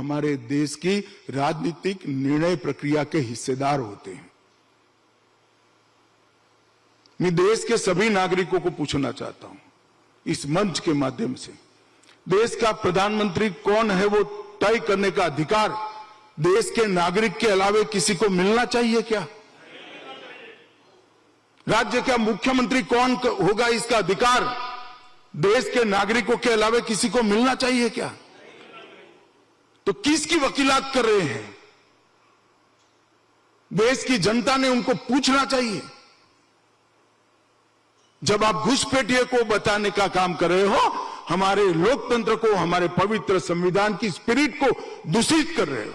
हमारे देश की राजनीतिक निर्णय प्रक्रिया के हिस्सेदार होते हैं। मैं देश के सभी नागरिकों को पूछना चाहता हूं इस मंच के माध्यम से, देश का प्रधानमंत्री कौन है वो तय करने का अधिकार देश के नागरिक के अलावे किसी को मिलना चाहिए क्या? राज्य का मुख्यमंत्री कौन होगा इसका अधिकार देश के नागरिकों के अलावे किसी को मिलना चाहिए क्या? तो किसकी वकीलात कर रहे हैं? देश की जनता ने उनको पूछना चाहिए। जब आप घुसपैठिए को बचाने का काम कर रहे हो, हमारे लोकतंत्र को, हमारे पवित्र संविधान की स्पिरिट को दूषित कर रहे हो।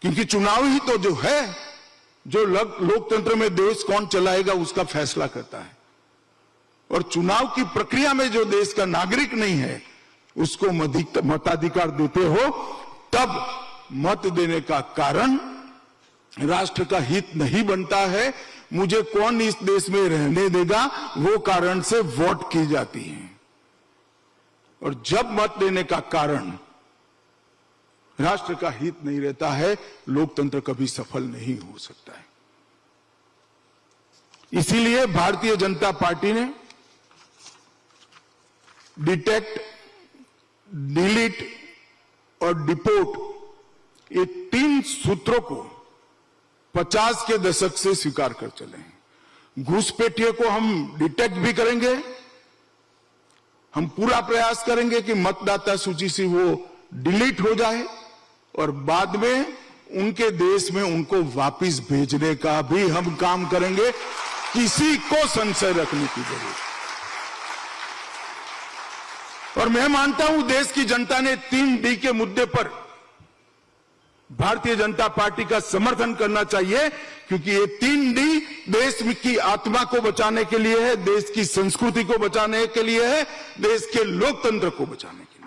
क्योंकि चुनाव ही तो जो है, जो लोकतंत्र में देश कौन चलाएगा उसका फैसला करता है, और चुनाव की प्रक्रिया में जो देश का नागरिक नहीं है उसको मताधिकार देते हो, तब मत देने का कारण राष्ट्र का हित नहीं बनता है। मुझे कौन इस देश में रहने देगा, वो कारण से वोट की जाती है। और जब मत देने का कारण राष्ट्र का हित नहीं रहता है, लोकतंत्र कभी सफल नहीं हो सकता है। इसीलिए भारतीय जनता पार्टी ने डिटेक्ट, डिलीट और डिपोर्ट ये 3 सूत्रों को 50 के दशक से स्वीकार कर चले हैं। घुसपैठिए को हम डिटेक्ट भी करेंगे, हम पूरा प्रयास करेंगे कि मतदाता सूची से वो डिलीट हो जाए, और बाद में उनके देश में उनको वापस भेजने का भी हम काम करेंगे। किसी को संशय रखने की जरूरत। और मैं मानता हूं देश की जनता ने 3D के मुद्दे पर भारतीय जनता पार्टी का समर्थन करना चाहिए, क्योंकि ये 3D देश की आत्मा को बचाने के लिए है, देश की संस्कृति को बचाने के लिए है, देश के लोकतंत्र को बचाने के लिए।